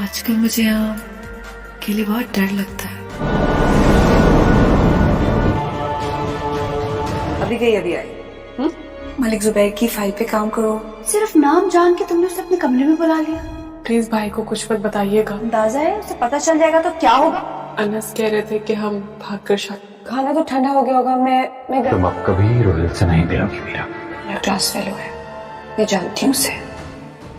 आजकल मुझे यहाँ अकेले बहुत डर लगता है। अभी गई अभी आई। मलिक जुबैर की फाइल पे काम करो। सिर्फ नाम जान के तुमने उसे अपने कमरे में बुला लिया। प्लीज भाई को कुछ वक्त बताइएगा। अंदाजा है उसे पता चल जाएगा तो क्या होगा। अनस कह रहे थे कि हम भाग कर खाना तो ठंडा हो गया होगा। मैं तुम अब कभी रोहित से नहीं मिलोगी मीरा। मेरा क्लास फेलो है, मैं जानती हूँ उसे।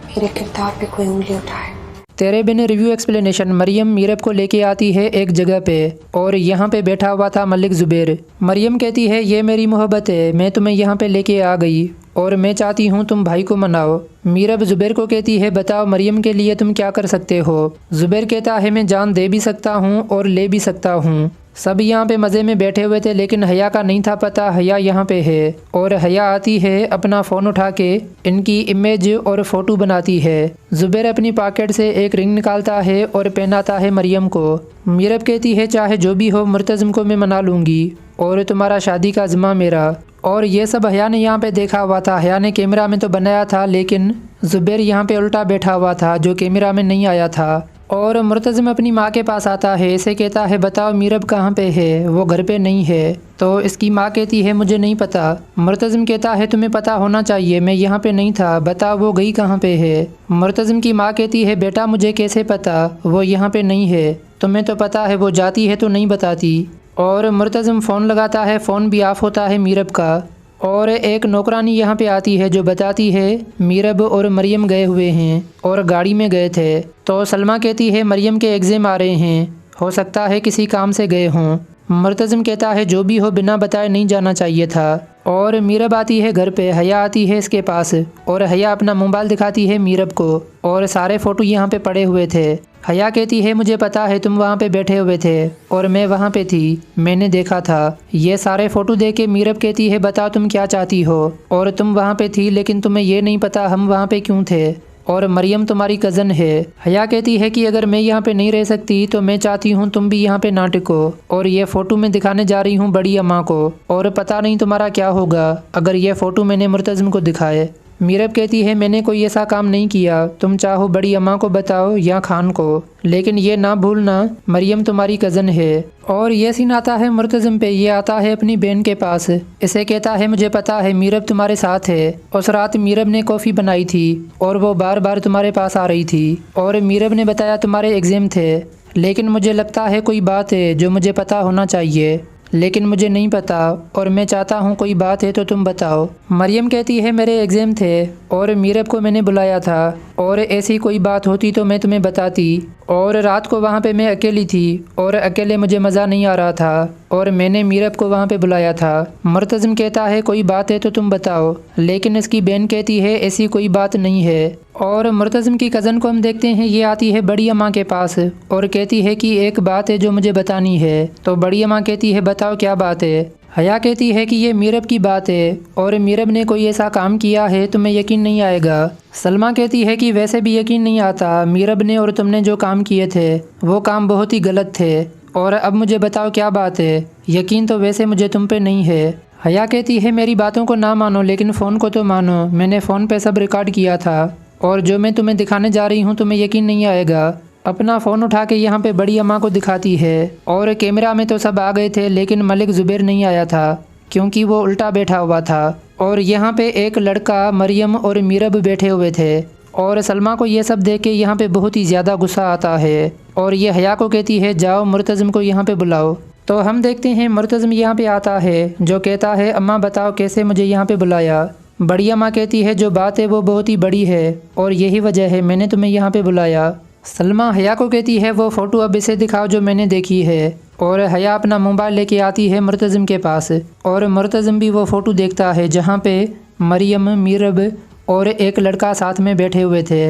मेरे किरदार पे कोई उंगली उठाए। तेरे बिन रिव्यू एक्सप्लेनेशन। मरियम मीरब को लेके आती है एक जगह पे और यहाँ पे बैठा हुआ था मलिक ज़ुबैर। मरियम कहती है ये मेरी मोहब्बत है, मैं तुम्हें यहाँ पे लेके आ गई और मैं चाहती हूँ तुम भाई को मनाओ। मीरब ज़ुबैर को कहती है बताओ मरियम के लिए तुम क्या कर सकते हो। ज़ुबैर कहता है मैं जान दे भी सकता हूँ और ले भी सकता हूँ। सब यहाँ पे मज़े में बैठे हुए थे लेकिन हया का नहीं था पता हया यहाँ पे है। और हया आती है अपना फ़ोन उठा के इनकी इमेज और फ़ोटो बनाती है। ज़ुबैर अपनी पॉकेट से एक रिंग निकालता है और पहनाता है मरियम को। मीरब कहती है चाहे जो भी हो मुर्तज़म को मैं मना लूँगी और तुम्हारा शादी का ज़िम्मा मेरा। और ये सब हया ने यहाँ पे देखा हुआ था। हया ने कैमरा में तो बनाया था लेकिन ज़ुबैर यहाँ पे उल्टा बैठा हुआ था जो कैमरा में नहीं आया था। और मुर्तज़म अपनी माँ के पास आता है, इसे कहता है बताओ मीरब कहाँ पे है, वो घर पे नहीं है। तो इसकी माँ कहती है मुझे नहीं पता। मुर्तज़म कहता है तुम्हें पता होना चाहिए, मैं यहाँ पे नहीं था, बताओ वो गई कहाँ पे है। मुर्तज़म की माँ कहती है बेटा मुझे कैसे पता, वो यहाँ पे नहीं है, तुम्हें तो पता है वो जाती है तो नहीं बताती। और मुर्तज़म फ़ोन लगाता है, फ़ोन भी ऑफ होता है मीरब का। और एक नौकरानी यहाँ पे आती है जो बताती है मीरब और मरियम गए हुए हैं और गाड़ी में गए थे। तो सलमा कहती है मरियम के एग्ज़ाम आ रहे हैं, हो सकता है किसी काम से गए हों। मुर्तज़म कहता है जो भी हो बिना बताए नहीं जाना चाहिए था। और मीरब आती है घर पे, हया आती है इसके पास और हया अपना मोबाइल दिखाती है मीरब को और सारे फ़ोटो यहाँ पे पड़े हुए थे। हया कहती है मुझे पता है तुम वहाँ पे बैठे हुए थे और मैं वहाँ पे थी, मैंने देखा था। ये सारे फ़ोटो देख के मीरब कहती है बताओ तुम क्या चाहती हो, और तुम वहाँ पे थी लेकिन तुम्हें ये नहीं पता हम वहाँ पे क्यों थे, और मरियम तुम्हारी कज़न है। हया कहती है कि अगर मैं यहाँ पे नहीं रह सकती तो मैं चाहती हूँ तुम भी यहाँ पे ना टिको, और ये फ़ोटो मैं दिखाने जा रही हूँ बड़ी अम्मा को, और पता नहीं तुम्हारा क्या होगा अगर ये फ़ोटो मैंने मुर्तज़म को दिखाए। मीरब कहती है मैंने कोई ऐसा काम नहीं किया, तुम चाहो बड़ी अम्मा को बताओ या खान को, लेकिन ये ना भूलना मरियम तुम्हारी कज़न है। और ये सीन आता है मुर्तज़म पे, ये आता है अपनी बहन के पास, इसे कहता है मुझे पता है मीरब तुम्हारे साथ है, उस रात मीरब ने कॉफ़ी बनाई थी और वो बार बार तुम्हारे पास आ रही थी, और मीरब ने बताया तुम्हारे एग्ज़ाम थे, लेकिन मुझे लगता है कोई बात है जो मुझे पता होना चाहिए लेकिन मुझे नहीं पता और मैं चाहता हूँ कोई बात है तो तुम बताओ। मरियम कहती है मेरे एग्ज़ाम थे और मीरब को मैंने बुलाया था और ऐसी कोई बात होती तो मैं तुम्हें बताती, और रात को वहाँ पे मैं अकेली थी और अकेले मुझे मज़ा नहीं आ रहा था और मैंने मीरब को वहाँ पे बुलाया था। मुर्तज़म कहता है कोई बात है तो तुम बताओ, लेकिन इसकी बहन कहती है ऐसी कोई बात नहीं है। और मुर्तज़म की कज़न को हम देखते हैं, ये आती है बड़ी अम्मा के पास और कहती है कि एक बात है जो मुझे बतानी है। तो बड़ी अम्मा कहती है बताओ क्या बात है। हया कहती है कि ये मीरब की बात है और मीरब ने कोई ऐसा काम किया है तुम्हें यकीन नहीं आएगा। सलमा कहती है कि वैसे भी यकीन नहीं आता, मीरब ने और तुमने जो काम किए थे वो काम बहुत ही गलत थे, और अब मुझे बताओ क्या बात है। यकीन तो वैसे मुझे तुम पे नहीं है। हया कहती है मेरी बातों को ना मानो लेकिन फ़ोन को तो मानो, मैंने फ़ोन पे सब रिकॉर्ड किया था और जो मैं तुम्हें दिखाने जा रही हूँ तुम्हें यकीन नहीं आएगा। अपना फ़ोन उठा के यहाँ पे बड़ी अम्मा को दिखाती है और कैमरा में तो सब आ गए थे लेकिन मलिक ज़ुबैर नहीं आया था क्योंकि वो उल्टा बैठा हुआ था। और यहाँ पे एक लड़का मरियम और मीरब बैठे हुए थे और सलमा को ये सब देख के यहाँ पे बहुत ही ज़्यादा गुस्सा आता है और ये हया को कहती है जाओ मुर्तज़म को यहाँ पे बुलाओ। तो हम देखते हैं मुर्तज़म यहाँ पे आता है जो कहता है अम्मा बताओ कैसे मुझे यहाँ पे बुलाया। बड़ी अम्मा कहती है जो बात है वो बहुत ही बड़ी है और यही वजह है मैंने तुम्हें यहाँ पे बुलाया। सलमा हया को कहती है वो फ़ोटो अब इसे दिखाओ जो मैंने देखी है, और हया अपना मोबाइल लेके आती है मुर्तज़म के पास और मुर्तज़म भी वो फ़ोटो देखता है जहाँ पे मरियम, मीरब और एक लड़का साथ में बैठे हुए थे।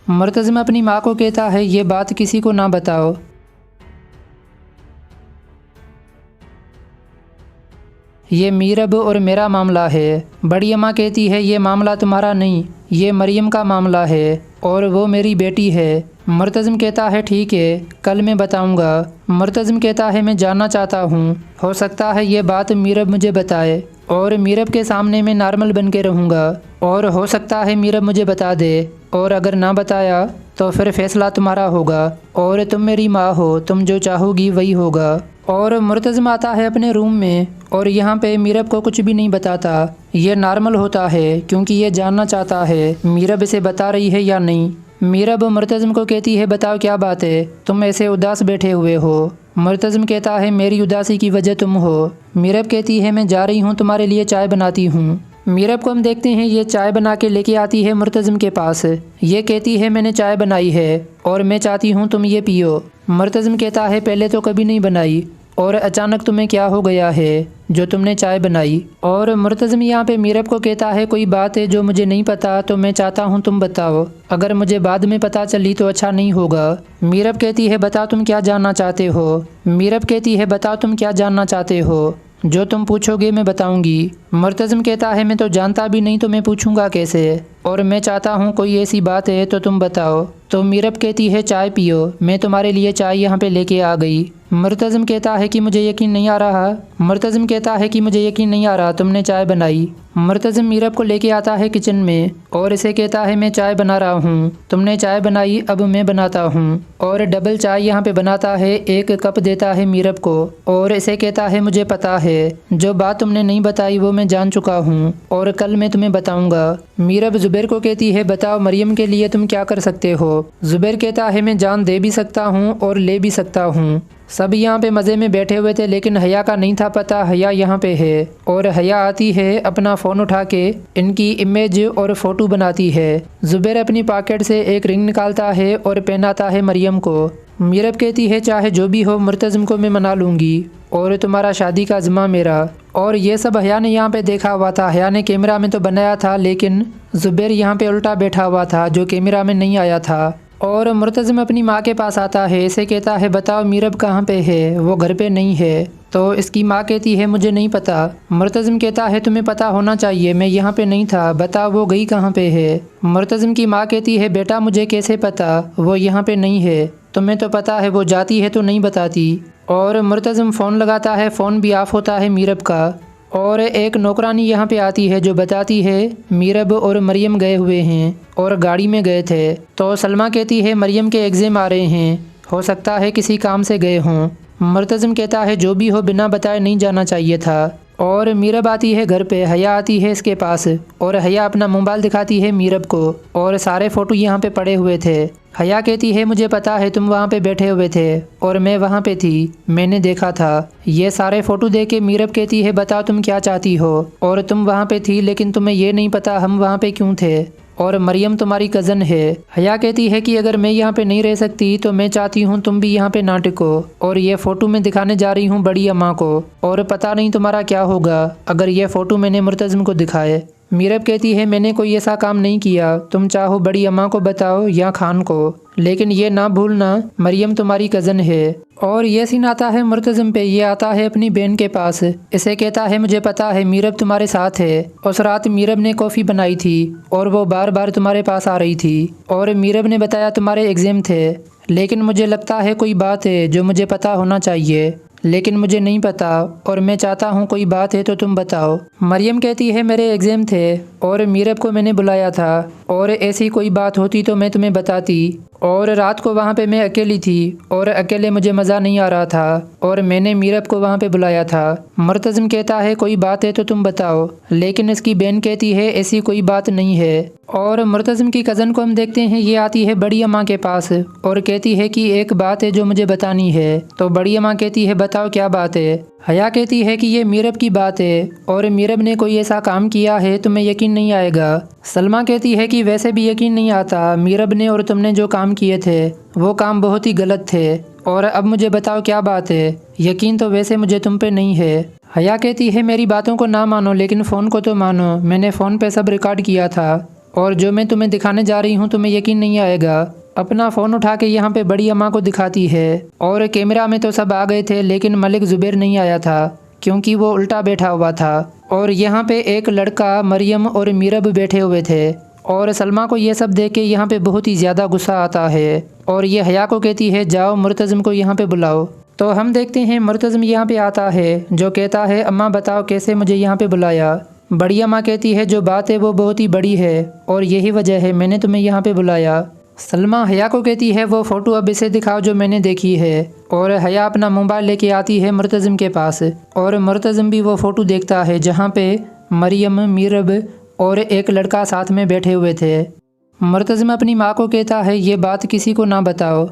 मुर्तज़म अपनी माँ को कहता है ये बात किसी को ना बताओ। ये मीरब और मेरा मामला है। बड़ी अम्मा कहती है ये मामला तुम्हारा नहीं, ये मरियम का मामला है और वो मेरी बेटी है। मुर्तज़म कहता है ठीक है कल मैं बताऊंगा। मुर्तज़म कहता है मैं जानना चाहता हूँ, हो सकता है ये बात मीरब मुझे बताए और मीरब के सामने मैं नॉर्मल बन के रहूँगा, और हो सकता है मीरब मुझे बता दे, और अगर ना बताया तो फिर फैसला तुम्हारा होगा और तुम मेरी माँ हो, तुम जो चाहोगी वही होगा। और मुर्तज़म आता है अपने रूम में और यहाँ पे मीरब को कुछ भी नहीं बताता। ये नॉर्मल होता है क्योंकि ये जानना चाहता है मीरब इसे बता रही है या नहीं। मीरब मुर्तज़म को कहती है बताओ क्या बात है, तुम ऐसे उदास बैठे हुए हो। मुर्तज़म कहता है मेरी उदासी की वजह तुम हो। मीरब कहती है मैं जा रही हूँ तुम्हारे लिए चाय बनाती हूँ। मीरब को हम देखते हैं ये चाय बना के लेके आती है मुर्तज़म के पास। ये कहती है मैंने चाय बनाई है और मैं चाहती हूँ तुम ये पियो। मुर्तज़म कहता है पहले तो कभी नहीं बनाई और अचानक तुम्हें क्या हो गया है जो तुमने चाय बनाई। और मुर्तज़म यहाँ पे मीरब को कहता है कोई बात है जो मुझे नहीं पता तो मैं चाहता हूँ तुम बताओ, अगर मुझे बाद में पता चली तो अच्छा नहीं होगा। मीरब कहती है बताओ तुम क्या जानना चाहते हो। मीरब कहती है बताओ तुम क्या जानना चाहते हो, जो तुम पूछोगे मैं बताऊंगी। मुर्तज़म कहता है मैं तो जानता भी नहीं तो मैं पूछूंगा कैसे, और मैं चाहता हूँ कोई ऐसी बात है तो तुम बताओ। तो मीरब कहती है चाय पियो, मैं तुम्हारे लिए चाय यहाँ पे लेके आ गई। मुर्तज़म कहता है कि मुझे यकीन नहीं आ रहा। मुर्तज़म कहता है कि मुझे यकीन नहीं आ रहा तुमने चाय बनाई। मुर्तज़म मीरब को लेके आता है किचन में और इसे कहता है मैं चाय बना रहा हूँ, तुमने चाय बनाई अब मैं बनाता हूँ। और डबल चाय यहाँ पे बनाता है, 1 कप देता है मीरब को और इसे कहता है मुझे पता है जो बात तुमने नहीं बताई वो मैं जान चुका हूँ और कल मैं तुम्हें बताऊंगा। मीरब ज़ुबैर को कहती है बताओ मरियम के लिए तुम क्या कर सकते हो। ज़ुबैर कहता है मैं जान दे भी सकता हूँ और ले भी सकता हूँ। सब यहाँ पे मज़े में बैठे हुए थे लेकिन हया का नहीं था पता हया यहाँ पे है। और हया आती है अपना फ़ोन उठा के इनकी इमेज और फ़ोटो बनाती है। ज़ुबैर अपनी पॉकेट से एक रिंग निकालता है और पहनाता है मरियम को। मीरब कहती है चाहे जो भी हो मुर्तज़म को मैं मना लूँगी और तुम्हारा शादी का ज़िम्मा मेरा। और ये सब हया ने यहाँ पे देखा हुआ था। हया ने कैमरा में तो बनाया था लेकिन ज़ुबैर यहाँ पे उल्टा बैठा हुआ था जो कैमरा में नहीं आया था। और मुर्तज़म अपनी माँ के पास आता है, इसे कहता है बताओ मीरब कहाँ पे है, वो घर पे नहीं है। तो इसकी माँ कहती है मुझे नहीं पता। मुर्तज़म कहता है तुम्हें पता होना चाहिए, मैं यहाँ पे नहीं था, बताओ वो गई कहाँ पे है। मुर्तज़म की माँ कहती है बेटा मुझे कैसे पता, वो यहाँ पे नहीं है, तुम्हें तो पता है वो जाती है तो नहीं बताती। और मुर्तज़म फ़ोन लगाता है, फ़ोन भी ऑफ होता है मीरब का। और एक नौकरानी यहाँ पे आती है जो बताती है मीरब और मरियम गए हुए हैं और गाड़ी में गए थे। तो सलमा कहती है मरियम के एग्ज़ाम आ रहे हैं, हो सकता है किसी काम से गए हों। मुर्तज़म कहता है जो भी हो बिना बताए नहीं जाना चाहिए था। और मीरब आती है घर पे, हया आती है इसके पास और हया अपना मोबाइल दिखाती है मीरब को और सारे फ़ोटो यहाँ पे पड़े हुए थे। हया कहती है मुझे पता है तुम वहाँ पे बैठे हुए थे और मैं वहाँ पे थी, मैंने देखा था। ये सारे फ़ोटो देख के मीरब कहती है बताओ तुम क्या चाहती हो, और तुम वहाँ पे थी लेकिन तुम्हें ये नहीं पता हम वहाँ पे क्यों थे, और मरियम तुम्हारी कज़न है। हया कहती है कि अगर मैं यहाँ पे नहीं रह सकती तो मैं चाहती हूँ तुम भी यहाँ पे ना टिको, और ये फ़ोटो मैं दिखाने जा रही हूँ बड़ी अम्मा को, और पता नहीं तुम्हारा क्या होगा अगर ये फ़ोटो मैंने मुर्तज़म को दिखाए। मीरब कहती है मैंने कोई ऐसा काम नहीं किया, तुम चाहो बड़ी अम्मा को बताओ या खान को, लेकिन ये ना भूलना मरियम तुम्हारी कज़न है। और ये सीन आता है मुर्तज़म पे, ये आता है अपनी बहन के पास, इसे कहता है मुझे पता है मीरब तुम्हारे साथ है, उस रात मीरब ने कॉफ़ी बनाई थी और वो बार बार तुम्हारे पास आ रही थी, और मीरब ने बताया तुम्हारे एग्ज़ाम थे, लेकिन मुझे लगता है कोई बात है जो मुझे पता होना चाहिए लेकिन मुझे नहीं पता और मैं चाहता हूँ कोई बात है तो तुम बताओ। मरियम कहती है मेरे एग्ज़ाम थे और मीरब को मैंने बुलाया था और ऐसी कोई बात होती तो मैं तुम्हें बताती, और रात को वहाँ पे मैं अकेली थी और अकेले मुझे मज़ा नहीं आ रहा था और मैंने मीरब को वहाँ पे बुलाया था। मुर्तज़म कहता है कोई बात है तो तुम बताओ, लेकिन इसकी बहन कहती है ऐसी कोई बात नहीं है। और मुर्तज़म की कज़न को हम देखते हैं, ये आती है बड़ी अम्मा के पास और कहती है कि एक बात है जो मुझे बतानी है। तो बड़ी अम्मा कहती है बताओ क्या बात है। हया कहती है कि ये मीरब की बात है और मीरब ने कोई ऐसा काम किया है तुम्हें यकीन नहीं आएगा। सलमा कहती है कि वैसे भी यकीन नहीं आता, मीरब ने और तुमने जो काम किए थे वो काम बहुत ही गलत थे, और अब मुझे बताओ क्या बात है। यकीन तो वैसे मुझे तुम पे नहीं है। हया कहती है मेरी बातों को ना मानो लेकिन फ़ोन को तो मानो, मैंने फ़ोन पे सब रिकॉर्ड किया था और जो मैं तुम्हें दिखाने जा रही हूँ तुम्हें यकीन नहीं आएगा। अपना फ़ोन उठा के यहाँ पे बड़ी अम्मा को दिखाती है और कैमरा में तो सब आ गए थे लेकिन मलिक ज़ुबैर नहीं आया था क्योंकि वो उल्टा बैठा हुआ था। और यहाँ पे एक लड़का मरियम और मीरब बैठे हुए थे और सलमा को ये सब देख के यहाँ पे बहुत ही ज़्यादा गुस्सा आता है और ये हया को कहती है जाओ मुर्तज़म को यहाँ पे बुलाओ। तो हम देखते हैं मुर्तज़म यहाँ पे आता है जो कहता है अम्मा बताओ कैसे मुझे यहाँ पे बुलाया। बड़ी अम्मा कहती है जो बात है वो बहुत ही बड़ी है और यही वजह है मैंने तुम्हें यहाँ पे बुलाया। सलमा हया को कहती है वो फ़ोटो अब इसे दिखाओ जो मैंने देखी है, और हया अपना मोबाइल लेके आती है मुर्तज़िम के पास, और मुर्तज़िम भी वो फ़ोटो देखता है जहाँ पे मरियम, मीरब और एक लड़का साथ में बैठे हुए थे। मुर्तज़िम अपनी माँ को कहता है ये बात किसी को ना बताओ।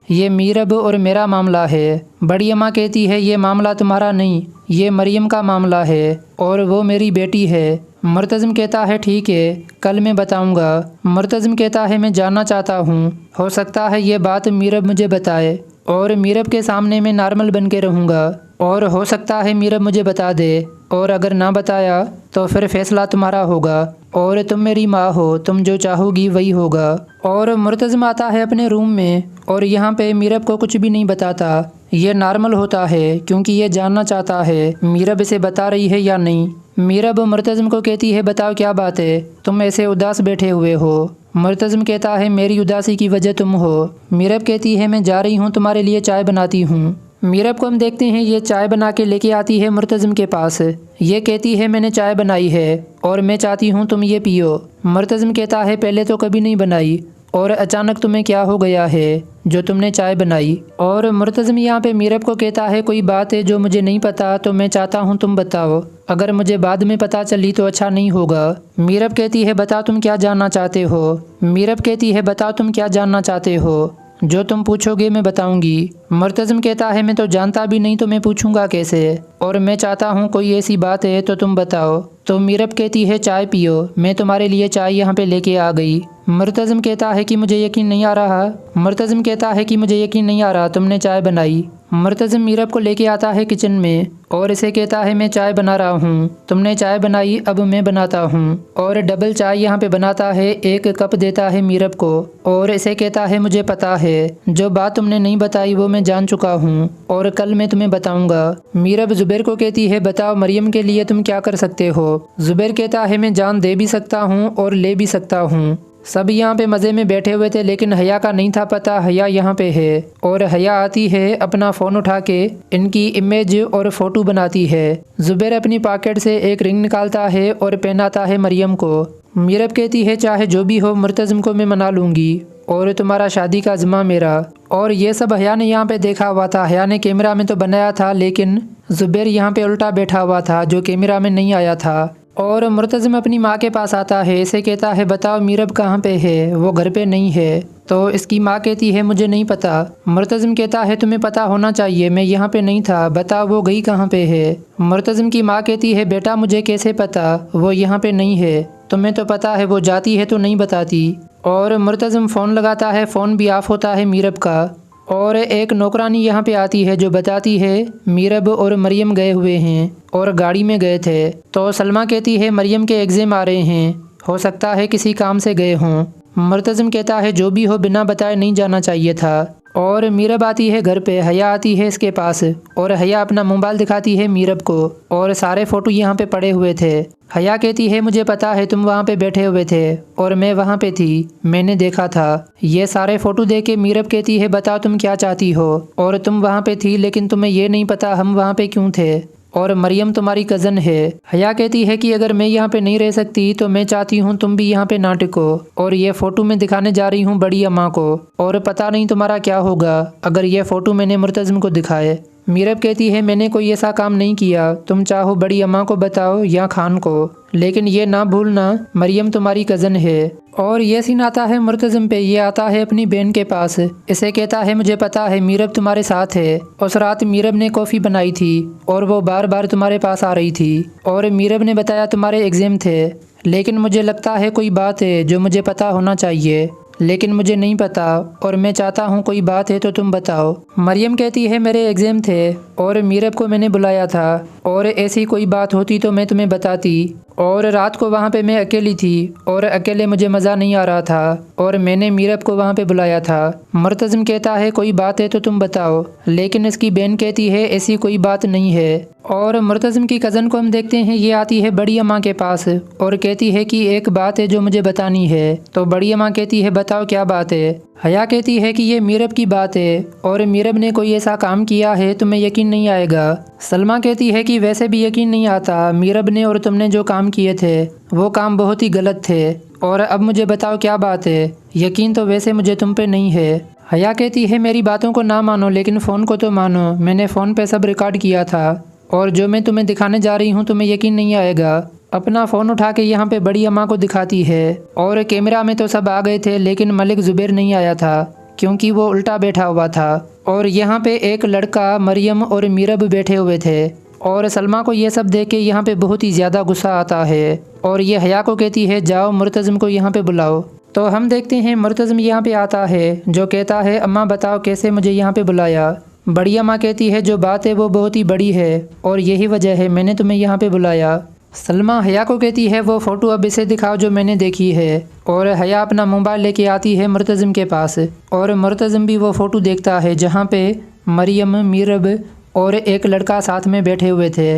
ये मीरब और मेरा मामला है। बड़ी अम्मा कहती है ये मामला तुम्हारा नहीं, ये मरियम का मामला है और वो मेरी बेटी है। मुर्तज़िम कहता है ठीक है, कल मैं बताऊंगा। मुर्तज़िम कहता है मैं जानना चाहता हूँ, हो सकता है ये बात मीरब मुझे बताए और मीरब के सामने मैं नॉर्मल बन के रहूँगा, और हो सकता है मीरब मुझे बता दे, और अगर ना बताया तो फिर फैसला तुम्हारा होगा और तुम मेरी माँ हो, तुम जो चाहोगी वही होगा। और मुर्तज़िम आता है अपने रूम में और यहाँ पे मीरब को कुछ भी नहीं बताता। ये नॉर्मल होता है क्योंकि ये जानना चाहता है मीरब इसे बता रही है या नहीं। मीरब मुर्तज़िम को कहती है बताओ क्या बात है, तुम ऐसे उदास बैठे हुए हो। मुर्तज़िम कहता है मेरी उदासी की वजह तुम हो। मीरब कहती है मैं जा रही हूँ, तुम्हारे लिए चाय बनाती हूँ। मीरब को हम देखते हैं ये चाय बना के लेके आती है मुर्तज़िम के पास। ये कहती है मैंने चाय बनाई है और मैं चाहती हूँ तुम ये पियो। मुर्तज़िम कहता है पहले तो कभी नहीं बनाई और अचानक तुम्हें क्या हो गया है जो तुमने चाय बनाई। और मुर्तज़िम यहाँ पे मीरब को कहता है कोई बात है जो मुझे नहीं पता तो मैं चाहता हूँ तुम बताओ, अगर मुझे बाद में पता चली तो अच्छा नहीं होगा। मीरब कहती है बताओ तुम क्या जानना चाहते हो। मीरब कहती है बताओ तुम क्या जानना चाहते हो, जो तुम पूछोगे मैं बताऊंगी। मुर्तज़िम कहता है मैं तो जानता भी नहीं तो मैं पूछूंगा कैसे, और मैं चाहता हूँ कोई ऐसी बात है तो तुम बताओ। तो मीरब कहती है चाय पियो, मैं तुम्हारे लिए चाय यहाँ पे लेके आ गई। मुर्तज़िम कहता है कि मुझे यकीन नहीं आ रहा। मुर्तज़िम कहता है कि मुझे यकीन नहीं आ रहा तुमने चाय बनाई। मुर्तज़िम मीरब को लेके आता है किचन में और इसे कहता है मैं चाय बना रहा हूँ, तुमने चाय बनाई अब मैं बनाता हूँ। और डबल चाय यहाँ पे बनाता है, 1 कप देता है मीरब को और इसे कहता है मुझे पता है जो बात तुमने नहीं बताई वो मैं जान चुका हूँ और कल मैं तुम्हें बताऊंगा। मीरब ज़ुबैर को कहती है बताओ मरियम के लिए तुम क्या कर सकते हो। ज़ुबैर कहता है मैं जान दे भी सकता हूँ और ले भी सकता हूँ। सब यहाँ पे मज़े में बैठे हुए थे लेकिन हया का नहीं था पता हया यहाँ पे है, और हया आती है अपना फ़ोन उठा के इनकी इमेज और फ़ोटो बनाती है। ज़ुबैर अपनी पॉकेट से एक रिंग निकालता है और पहनाता है मरियम को। मीरब कहती है चाहे जो भी हो मुर्तज़िम को मैं मना लूँगी और तुम्हारा शादी का ज़िम्मा मेरा। और ये सब हया ने यहाँ पे देखा हुआ था, हया ने कैमरा में तो बनाया था लेकिन ज़ुबैर यहाँ पे उल्टा बैठा हुआ था जो कैमरा में नहीं आया था। और मुर्तज़िम अपनी माँ के पास आता है, इसे कहता है बताओ मीरब कहाँ पे है, वो घर पे नहीं है। तो इसकी माँ कहती है मुझे नहीं पता। मुर्तज़िम कहता है तुम्हें पता होना चाहिए, मैं यहाँ पे नहीं था, बताओ वो गई कहाँ पे है। मुर्तज़िम की माँ कहती है बेटा मुझे कैसे पता, वो यहाँ पे नहीं है, तुम्हें तो पता है वो जाती है तो नहीं बताती। और मुर्तज़िम फ़ोन लगाता है, फ़ोन भी ऑफ होता है मीरब का। और एक नौकरानी यहाँ पे आती है जो बताती है मीरब और मरियम गए हुए हैं और गाड़ी में गए थे। तो सलमा कहती है मरियम के एग्ज़ाम आ रहे हैं, हो सकता है किसी काम से गए हों। मुर्तज़िम कहता है जो भी हो बिना बताए नहीं जाना चाहिए था। और मीरब आती है घर पे, हया आती है इसके पास और हया अपना मोबाइल दिखाती है मीरब को और सारे फ़ोटो यहाँ पे पड़े हुए थे। हया कहती है मुझे पता है तुम वहाँ पे बैठे हुए थे और मैं वहाँ पे थी, मैंने देखा था। ये सारे फ़ोटो देख के मीरब कहती है बताओ तुम क्या चाहती हो, और तुम वहाँ पे थी लेकिन तुम्हें ये नहीं पता हम वहाँ पे क्यों थे, और मरियम तुम्हारी कज़न है। हया कहती है कि अगर मैं यहाँ पे नहीं रह सकती तो मैं चाहती हूँ तुम भी यहाँ पे ना टिको, और ये फ़ोटो मैं दिखाने जा रही हूँ बड़ी अम्मा को, और पता नहीं तुम्हारा क्या होगा अगर ये फ़ोटो मैंने मुर्तज़िम को दिखाए। मीरब कहती है मैंने कोई ऐसा काम नहीं किया, तुम चाहो बड़ी अम्मा को बताओ या खान को, लेकिन ये ना भूलना मरियम तुम्हारी कज़न है। और ये सीन आता है मुर्तज़िम पे, ये आता है अपनी बहन के पास, इसे कहता है मुझे पता है मीरब तुम्हारे साथ है, उस रात मीरब ने कॉफ़ी बनाई थी और वो बार बार तुम्हारे पास आ रही थी, और मीरब ने बताया तुम्हारे एग्ज़ाम थे, लेकिन मुझे लगता है कोई बात है जो मुझे पता होना चाहिए लेकिन मुझे नहीं पता और मैं चाहता हूँ कोई बात है तो तुम बताओ। मरियम कहती है मेरे एग्ज़ाम थे और मीरब को मैंने बुलाया था और ऐसी कोई बात होती तो मैं तुम्हें बताती, और रात को वहाँ पे मैं अकेली थी और अकेले मुझे मज़ा नहीं आ रहा था और मैंने मीरब को वहाँ पे बुलाया था। मुर्तज़िम कहता है कोई बात है तो तुम बताओ, लेकिन इसकी बहन कहती है ऐसी कोई बात नहीं है। और मुर्तज़िम की कज़न को हम देखते हैं, ये आती है बड़ी अम्मा के पास और कहती है कि एक बात है जो मुझे बतानी है। तो बड़ी अम्मा कहती है बताओ क्या बात है। हया कहती है कि ये मीरब की बात है और मीरब ने कोई ऐसा काम किया है तुम्हें यकीन नहीं आएगा। सलमा कहती है कि वैसे भी यकीन नहीं आता, मीरब ने और तुमने जो काम किए थे वो काम बहुत ही गलत थे और अब मुझे बताओ क्या बात है। यकीन तो वैसे मुझे तुम पे नहीं है। हया कहती है मेरी बातों को ना मानो लेकिन फ़ोन को तो मानो, मैंने फ़ोन पे सब रिकॉर्ड किया था और जो मैं तुम्हें दिखाने जा रही हूँ तुम्हें यकीन नहीं आएगा। अपना फ़ोन उठा के यहाँ पे बड़ी अम्मा को दिखाती है और कैमरा में तो सब आ गए थे लेकिन मलिक ज़ुबैर नहीं आया था क्योंकि वो उल्टा बैठा हुआ था और यहाँ पे एक लड़का मरियम और मीरब बैठे हुए थे और सलमा को ये सब देख के यहाँ पे बहुत ही ज़्यादा गुस्सा आता है और ये हया को कहती है जाओ मुर्तज़म को यहाँ पे बुलाओ। तो हम देखते हैं मुर्तज़म यहाँ पे आता है जो कहता है अम्मा बताओ कैसे मुझे यहाँ पे बुलाया। बड़ी अम्मा कहती है जो बात है वो बहुत ही बड़ी है और यही वजह है मैंने तुम्हें यहाँ पे बुलाया। सलमा हया को कहती है वो फ़ोटो अब इसे दिखाओ जो मैंने देखी है और हया अपना मोबाइल लेके आती है मुर्तज़म के पास और मुर्तज़म भी वो फ़ोटो देखता है जहाँ पे मरियम, मीरब और एक लड़का साथ में बैठे हुए थे।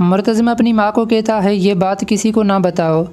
मुर्तज़म अपनी माँ को कहता है ये बात किसी को ना बताओ।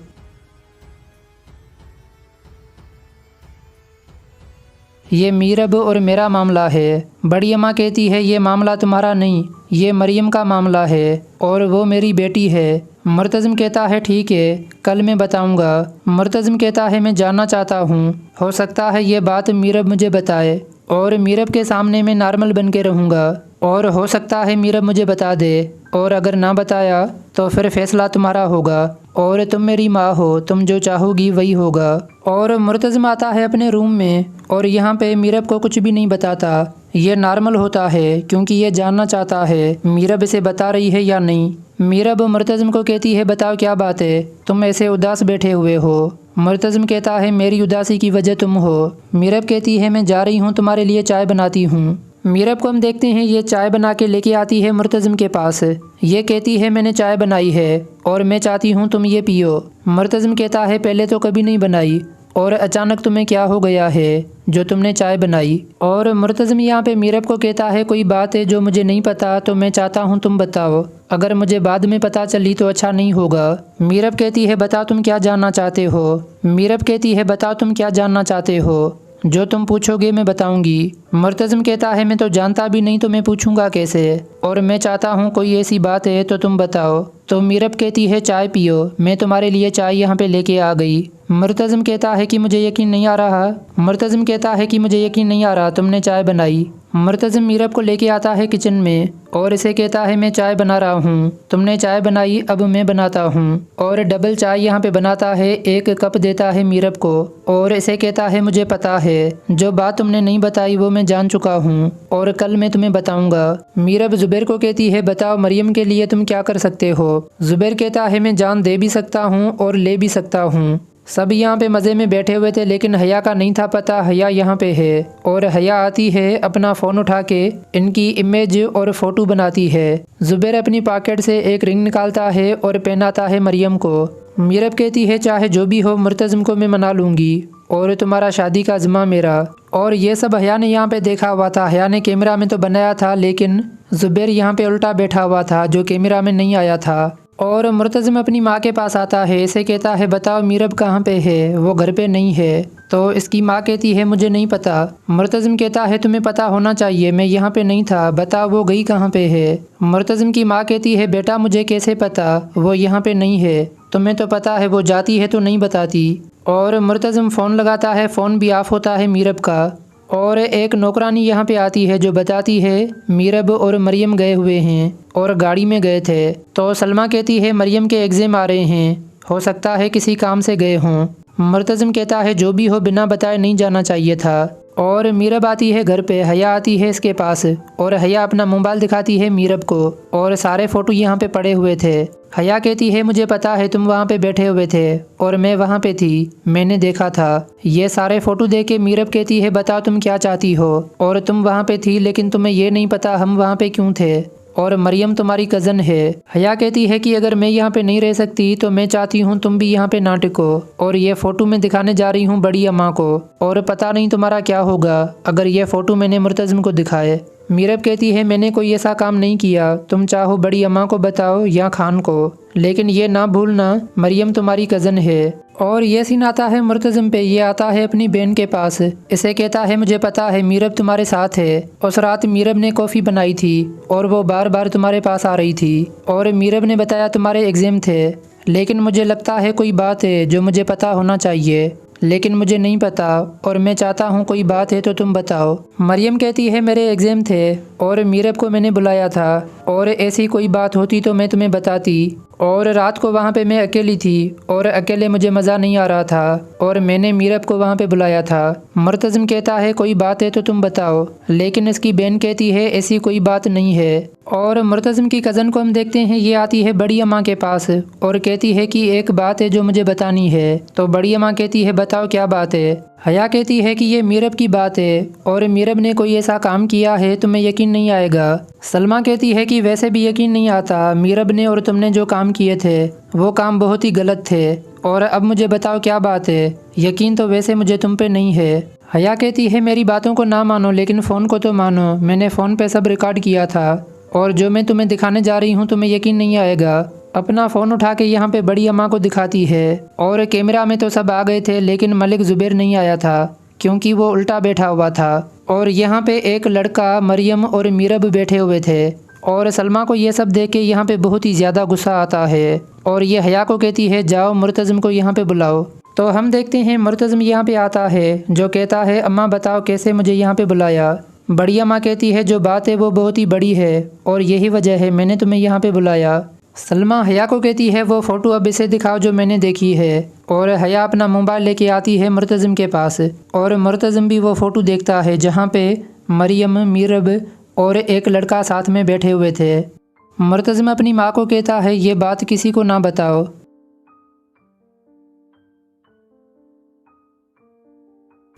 ये मीरब और मेरा मामला है। बड़ी अम्मा कहती है ये मामला तुम्हारा नहीं, ये मरियम का मामला है और वो मेरी बेटी है। मुर्तज़म कहता है ठीक है कल मैं बताऊंगा। मुर्तज़म कहता है मैं जानना चाहता हूँ, हो सकता है ये बात मीरब मुझे बताए और मीरब के सामने मैं नॉर्मल बन के रहूँगा और हो सकता है मीरब मुझे बता दे और अगर ना बताया तो फिर फैसला तुम्हारा होगा और तुम मेरी माँ हो, तुम जो चाहोगी वही होगा। और मुर्तज़म आता है अपने रूम में और यहाँ पे मीरब को कुछ भी नहीं बताता। ये नॉर्मल होता है क्योंकि ये जानना चाहता है मीरब इसे बता रही है या नहीं। मीरब मुर्तज़म को कहती है बताओ क्या बात है, तुम ऐसे उदास बैठे हुए हो। मुर्तज़म कहता है मेरी उदासी की वजह तुम हो। मीरब कहती है मैं जा रही हूँ तुम्हारे लिए चाय बनाती हूँ। मीरब को हम देखते हैं ये चाय बना के लेके आती है मुर्तज़म के पास। ये कहती है मैंने चाय बनाई है और मैं चाहती हूँ तुम ये पियो। मुर्तज़म कहता है पहले तो कभी नहीं बनाई और अचानक तुम्हें क्या हो गया है जो तुमने चाय बनाई। और मुर्तज़म यहाँ पे मीरब को कहता है कोई बात है जो मुझे नहीं पता तो मैं चाहता हूँ तुम बताओ, अगर मुझे बाद में पता चली तो अच्छा नहीं होगा। मीरब कहती है बताओ तुम क्या जानना चाहते हो। मीरब कहती है बताओ तुम क्या जानना चाहते हो, जो तुम पूछोगे मैं बताऊंगी। मुर्तज़म कहता है मैं तो जानता भी नहीं तो मैं पूछूंगा कैसे और मैं चाहता हूँ कोई ऐसी बात है तो तुम बताओ। तो मीरब कहती है चाय पियो, मैं तुम्हारे लिए चाय यहाँ पे लेके आ गई। मुर्तज़म कहता है कि मुझे यकीन नहीं आ रहा। मुर्तज़म कहता है कि मुझे यकीन नहीं आ रहा तुमने चाय बनाई। मुर्तज़म मीरब को लेके आता है किचन में और इसे कहता है मैं चाय बना रहा हूँ, तुमने चाय बनाई अब मैं बनाता हूँ। और डबल चाय यहाँ पे बनाता है, 1 कप देता है मीरब को और इसे कहता है मुझे पता है जो बात तुमने नहीं बताई वो मैं जान चुका हूँ और कल मैं तुम्हें बताऊंगा। मीरब ज़ुबैर को कहती है बताओ मरियम के लिए तुम क्या कर सकते हो। ज़ुबैर कहता है मैं जान दे भी सकता हूँ और ले भी सकता हूँ। सब यहाँ पे मज़े में बैठे हुए थे लेकिन हया का नहीं था पता हया यहाँ पे है और हया आती है अपना फ़ोन उठा के इनकी इमेज और फ़ोटो बनाती है। ज़ुबैर अपनी पॉकेट से एक रिंग निकालता है और पहनाता है मरियम को। मीरब कहती है चाहे जो भी हो मुर्तज़म को मैं मना लूँगी और तुम्हारा शादी का ज़िम्मा मेरा। और ये सब हया ने यहाँ पे देखा हुआ था। हया ने कैमरा में तो बनाया था लेकिन ज़ुबैर यहाँ पे उल्टा बैठा हुआ था जो कैमरा में नहीं आया था। और मुर्तज़म अपनी माँ के पास आता है, इसे कहता है बताओ मीरब कहाँ पे है, वो घर पे नहीं है। तो इसकी माँ कहती है मुझे नहीं पता। मुर्तज़म कहता है तुम्हें पता होना चाहिए, मैं यहाँ पे नहीं था, बताओ वो गई कहाँ पे है। मुर्तज़म की माँ कहती है बेटा मुझे कैसे पता, वो यहाँ पे नहीं है, तुम्हें तो पता है वो जाती है तो नहीं बताती। और मुर्तज़म फ़ोन लगाता है, फ़ोन भी ऑफ होता है मीरब का। और एक नौकरानी यहाँ पे आती है जो बताती है मीरब और मरियम गए हुए हैं और गाड़ी में गए थे। तो सलमा कहती है मरियम के एग्ज़ाम आ रहे हैं, हो सकता है किसी काम से गए हों। मुर्तज़म कहता है जो भी हो बिना बताए नहीं जाना चाहिए था। और मीरब आती है घर पे, हया आती है इसके पास और हया अपना मोबाइल दिखाती है मीरब को और सारे फ़ोटो यहाँ पे पड़े हुए थे। हया कहती है मुझे पता है तुम वहाँ पे बैठे हुए थे और मैं वहाँ पे थी, मैंने देखा था। ये सारे फ़ोटो देख के मीरब कहती है बताओ तुम क्या चाहती हो, और तुम वहाँ पे थी लेकिन तुम्हें ये नहीं पता हम वहाँ पे क्यों थे और मरियम तुम्हारी कज़न है। हया कहती है कि अगर मैं यहाँ पे नहीं रह सकती तो मैं चाहती हूँ तुम भी यहाँ पे ना टिको और ये फ़ोटो मैं दिखाने जा रही हूँ बड़ी अम्मा को और पता नहीं तुम्हारा क्या होगा अगर ये फ़ोटो मैंने मुर्तज़म को दिखाए। मीरब कहती है मैंने कोई ऐसा काम नहीं किया, तुम चाहो बड़ी अम्मा को बताओ या खान को, लेकिन ये ना भूलना मरियम तुम्हारी कज़न है। और ये सीन आता है मुर्तज़म पे। ये आता है अपनी बहन के पास। इसे कहता है मुझे पता है मीरब तुम्हारे साथ है। उस रात मीरब ने कॉफ़ी बनाई थी और वो बार बार तुम्हारे पास आ रही थी और मीरब ने बताया तुम्हारे एग्ज़ाम थे। लेकिन मुझे लगता है कोई बात है जो मुझे पता होना चाहिए, लेकिन मुझे नहीं पता और मैं चाहता हूँ कोई बात है तो तुम बताओ। मरियम कहती है मेरे एग्ज़ाम थे और मीरब को मैंने बुलाया था और ऐसी कोई बात होती तो मैं तुम्हें बताती। और रात को वहाँ पे मैं अकेली थी और अकेले मुझे मज़ा नहीं आ रहा था और मैंने मीरब को वहाँ पे बुलाया था। मुर्तज़म कहता है कोई बात है तो तुम बताओ, लेकिन इसकी बहन कहती है ऐसी कोई बात नहीं है। और मुर्तज़म की कज़न को हम देखते हैं, ये आती है बड़ी अम्मा के पास और कहती है कि एक बात है जो मुझे बतानी है। तो बड़ी अम्मा कहती है बताओ क्या बात है। हया कहती है कि ये मीरब की बात है और मीरब ने कोई ऐसा काम किया है तुम्हें यकीन नहीं आएगा। सलमा कहती है कि वैसे भी यकीन नहीं आता, मीरब ने और तुमने जो काम किए थे वो काम बहुत ही गलत थे और अब मुझे बताओ क्या बात है। यकीन तो वैसे मुझे तुम पे नहीं है। हया कहती है मेरी बातों को ना मानो लेकिन फ़ोन को तो मानो, मैंने फ़ोन पे सब रिकॉर्ड किया था और जो मैं तुम्हें दिखाने जा रही हूँ तुम्हें यकीन नहीं आएगा। अपना फ़ोन उठा के यहाँ पे बड़ी अम्मा को दिखाती है और कैमरा में तो सब आ गए थे लेकिन मलिक ज़ुबैर नहीं आया था क्योंकि वो उल्टा बैठा हुआ था। और यहाँ पे एक लड़का मरियम और मीरब बैठे हुए थे और सलमा को ये सब देख के यहाँ पे बहुत ही ज़्यादा गुस्सा आता है और ये हया को कहती है जाओ मुर्तज़म को यहाँ पे बुलाओ। तो हम देखते हैं मुर्तज़म यहाँ पे आता है जो कहता है अम्मा बताओ कैसे मुझे यहाँ पे बुलाया। बड़ी अम्मा कहती है जो बात है वो बहुत ही बड़ी है और यही वजह है मैंने तुम्हें यहाँ पे बुलाया। सलमा हया को कहती है वो फ़ोटो अब इसे दिखाओ जो मैंने देखी है और हया अपना मोबाइल लेके आती है मुर्तज़म के पास और मुर्तज़म भी वो फ़ोटो देखता है जहाँ पे मरियम, मीरब और एक लड़का साथ में बैठे हुए थे। मुर्तज़म अपनी माँ को कहता है ये बात किसी को ना बताओ।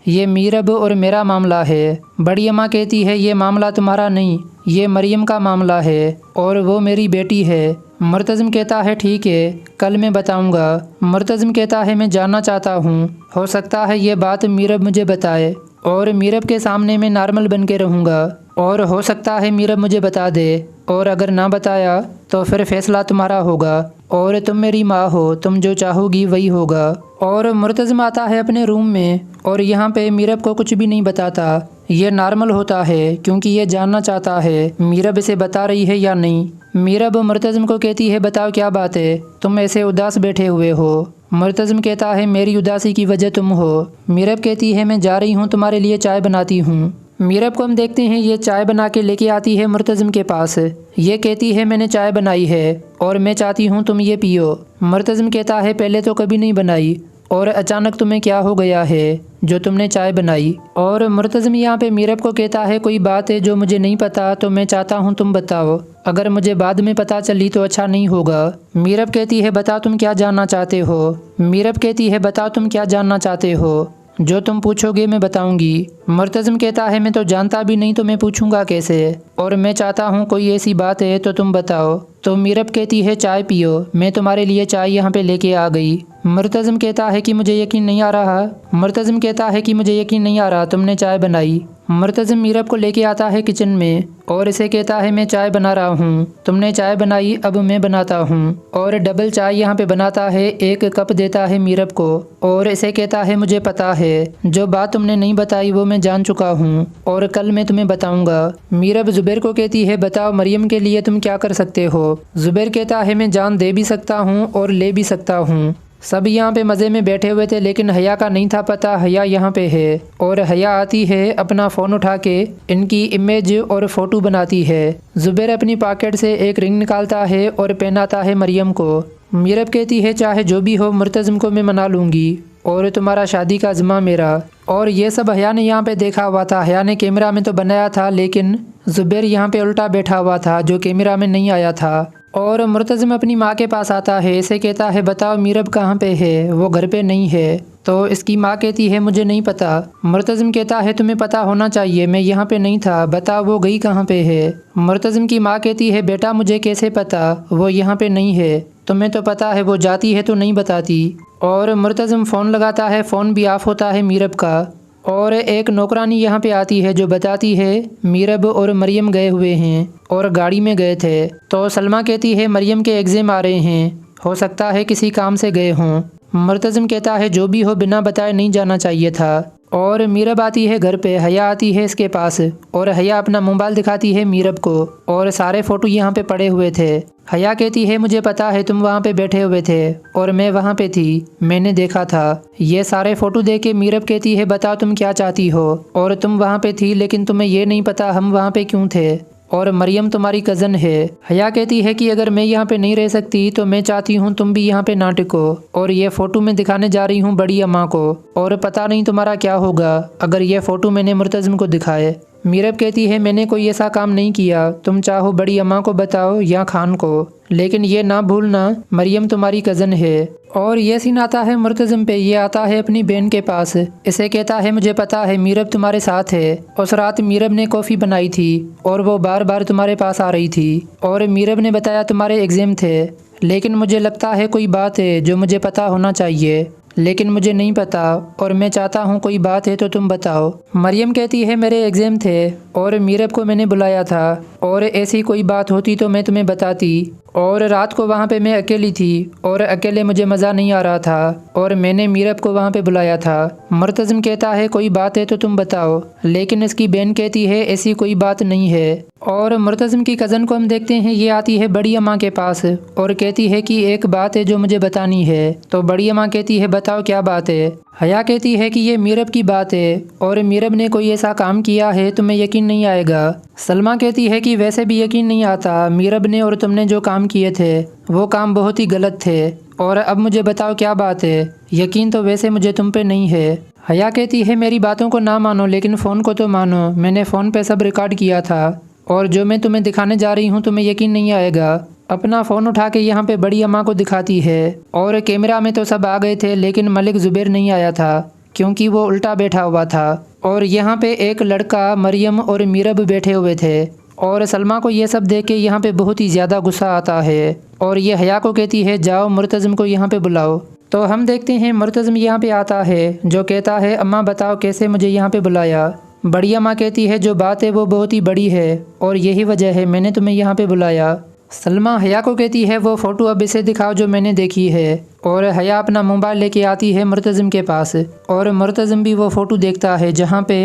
ये मीरब और मेरा मामला है। बड़ी अम्मा कहती है ये मामला तुम्हारा नहीं, ये मरियम का मामला है और वो मेरी बेटी है। मुर्तज़म कहता है ठीक है कल मैं बताऊंगा। मुर्तज़म कहता है मैं जानना चाहता हूँ, हो सकता है ये बात मीरब मुझे बताए और मीरब के सामने मैं नॉर्मल बन के रहूँगा और हो सकता है मीरब मुझे बता दे और अगर ना बताया तो फिर फैसला तुम्हारा होगा और तुम मेरी माँ हो, तुम जो चाहोगी वही होगा। और मुर्तज़म आता है अपने रूम में और यहाँ पे मीरब को कुछ भी नहीं बताता। ये नॉर्मल होता है क्योंकि ये जानना चाहता है मीरब इसे बता रही है या नहीं। मीरब मुर्तज़म को कहती है बताओ क्या बात है, तुम ऐसे उदास बैठे हुए हो। मुर्तज़म कहता है मेरी उदासी की वजह तुम हो। मीरब कहती है मैं जा रही हूँ तुम्हारे लिए चाय बनाती हूँ। मीरब को हम देखते हैं ये चाय बना के लेके आती है मुर्तज़म के पास। ये कहती है मैंने चाय बनाई है और मैं चाहती हूँ तुम ये पियो। मुर्तज़म कहता है पहले तो कभी नहीं बनाई और अचानक तुम्हें क्या हो गया है जो तुमने चाय बनाई। और मुर्तज़म यहाँ पे मीरब को कहता है कोई बात है जो मुझे नहीं पता तो मैं चाहता हूँ तुम बताओ, अगर मुझे बाद में पता चली तो अच्छा नहीं होगा। मीरब कहती है बताओ तुम क्या जानना चाहते हो। मीरब कहती है बताओ तुम क्या जानना चाहते हो, जो तुम पूछोगे मैं बताऊंगी। मुर्तज़म कहता है मैं तो जानता भी नहीं तो मैं पूछूंगा कैसे और मैं चाहता हूँ कोई ऐसी बात है तो तुम बताओ। तो मीरब कहती है चाय पियो, मैं तुम्हारे लिए चाय यहाँ पे लेके आ गई। मुर्तज़म कहता है कि मुझे यकीन नहीं आ रहा। मुर्तज़म कहता है कि मुझे यकीन नहीं आ रहा तुमने चाय बनाई। मुर्तज़म मीरब को लेके आता है किचन में और इसे कहता है मैं चाय बना रहा हूँ, तुमने चाय बनाई अब मैं बनाता हूँ। और डबल चाय यहाँ पे बनाता है, 1 कप देता है मीरब को और इसे कहता है मुझे पता है जो बात तुमने नहीं बताई वो मैं जान चुका हूँ और कल मैं तुम्हें बताऊंगा। मीरब ज़ुबैर को कहती है बताओ मरियम के लिए तुम क्या कर सकते हो। ज़ुबैर कहता है मैं जान दे भी सकता हूँ और ले भी सकता हूँ। सब यहाँ पे मज़े में बैठे हुए थे लेकिन हया का नहीं था पता हया यहाँ पे है और हया आती है अपना फ़ोन उठा के इनकी इमेज और फ़ोटो बनाती है। ज़ुबैर अपनी पॉकेट से एक रिंग निकालता है और पहनाता है मरियम को। मीरब कहती है चाहे जो भी हो मुर्तज़म को मैं मना लूँगी और तुम्हारा शादी का ज़िम्मा मेरा। और ये सब हया ने यहाँ पे देखा हुआ था। हया ने कैमरा में तो बनाया था लेकिन ज़ुबैर यहाँ पे उल्टा बैठा हुआ था जो कैमरा में नहीं आया था। और मुर्तज़म अपनी माँ के पास आता है, इसे कहता है बताओ मीरब कहाँ पे है, वो घर पे नहीं है। तो इसकी माँ कहती है मुझे नहीं पता। मुर्तज़म कहता है तुम्हें पता होना चाहिए, मैं यहाँ पे नहीं था, बताओ वो गई कहाँ पे है। मुर्तज़म की माँ कहती है बेटा मुझे कैसे पता, वो यहाँ पे नहीं है, तुम्हें तो पता है वो जाती है तो नहीं बताती। और मुर्तज़म फ़ोन लगाता है, फ़ोन भी ऑफ होता है मीरब का। और एक नौकरानी यहाँ पे आती है जो बताती है मीरब और मरियम गए हुए हैं और गाड़ी में गए थे। तो सलमा कहती है मरियम के एग्ज़ाम आ रहे हैं, हो सकता है किसी काम से गए हों। मुर्तज़िम कहता है जो भी हो बिना बताए नहीं जाना चाहिए था। और मीरब आती है घर पे, हया आती है इसके पास और हया अपना मोबाइल दिखाती है मीरब को और सारे फ़ोटो यहाँ पे पड़े हुए थे। हया कहती है मुझे पता है तुम वहाँ पे बैठे हुए थे और मैं वहाँ पे थी, मैंने देखा था। ये सारे फ़ोटो देख के मीरब कहती है बताओ तुम क्या चाहती हो, और तुम वहाँ पे थी लेकिन तुम्हें ये नहीं पता हम वहाँ पे क्यों थे, और मरियम तुम्हारी कज़न है। हया कहती है कि अगर मैं यहाँ पे नहीं रह सकती तो मैं चाहती हूँ तुम भी यहाँ पे ना टिको, और ये फ़ोटो मैं दिखाने जा रही हूँ बड़ी अम्मा को, और पता नहीं तुम्हारा क्या होगा अगर ये फ़ोटो मैंने मुर्तज़िम को दिखाए। मीरब कहती है मैंने कोई ऐसा काम नहीं किया, तुम चाहो बड़ी अम्मा को बताओ या खान को, लेकिन ये ना भूलना मरियम तुम्हारी कज़न है। और ये सीन आता है मुर्तज़िम पे, ये आता है अपनी बहन के पास, इसे कहता है मुझे पता है मीरब तुम्हारे साथ है, उस रात मीरब ने कॉफ़ी बनाई थी और वो बार बार तुम्हारे पास आ रही थी, और मीरब ने बताया तुम्हारे एग्ज़ाम थे, लेकिन मुझे लगता है कोई बात है जो मुझे पता होना चाहिए, लेकिन मुझे नहीं पता और मैं चाहता हूँ कोई बात है तो तुम बताओ। मरियम कहती है मेरे एग्ज़ाम थे और मीरब को मैंने बुलाया था, और ऐसी कोई बात होती तो मैं तुम्हें बताती, और रात को वहाँ पे मैं अकेली थी और अकेले मुझे मज़ा नहीं आ रहा था और मैंने मीरब को वहाँ पे बुलाया था। मुर्तज़िम कहता है कोई बात है तो तुम बताओ, लेकिन इसकी बहन कहती है ऐसी कोई बात नहीं है। और मुर्तज़िम की कज़न को हम देखते हैं, ये आती है बड़ी अम्मा के पास और कहती है कि एक बात है जो मुझे बतानी है। तो बड़ी अम्मा कहती है बताओ क्या बात है। हया कहती है कि ये मीरब की बात है और मीरब ने कोई ऐसा काम किया है तुम्हें यकीन नहीं आएगा। सलमा कहती है कि वैसे भी यकीन नहीं आता, मीरब ने और तुमने जो काम किए थे वो काम बहुत ही गलत थे, और अब मुझे बताओ क्या बात है। यकीन तो वैसे मुझे तुम पे नहीं है। हया कहती है मेरी बातों को ना मानो लेकिन फ़ोन को तो मानो, मैंने फ़ोन पे सब रिकॉर्ड किया था और जो मैं तुम्हें दिखाने जा रही हूँ तुम्हें यकीन नहीं आएगा। अपना फ़ोन उठा के यहाँ पे बड़ी अम्मा को दिखाती है और कैमरा में तो सब आ गए थे लेकिन मलिक ज़ुबैर नहीं आया था क्योंकि वो उल्टा बैठा हुआ था, और यहाँ पे एक लड़का मरियम और मीरब बैठे हुए थे। और सलमा को ये सब देख के यहाँ पे बहुत ही ज़्यादा गुस्सा आता है और ये हया को कहती है जाओ मुर्तज़िम को यहाँ पे बुलाओ। तो हम देखते हैं मुर्तज़िम यहाँ पे आता है जो कहता है अम्मा बताओ कैसे मुझे यहाँ पे बुलाया। बड़ी अम्मा कहती है जो बात है वो बहुत ही बड़ी है और यही वजह है मैंने तुम्हें यहाँ पे बुलाया। सलमा हया को कहती है वो फ़ोटो अब इसे दिखाओ जो मैंने देखी है, और हया अपना मोबाइल लेके आती है मुर्तज़िम के पास और मुर्तज़िम भी वो फ़ोटो देखता है जहाँ पे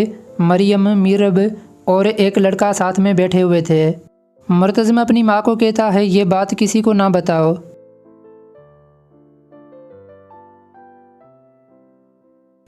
मरियम, मीरब और एक लड़का साथ में बैठे हुए थे। मुर्तज़िम अपनी माँ को कहता है ये बात किसी को ना बताओ।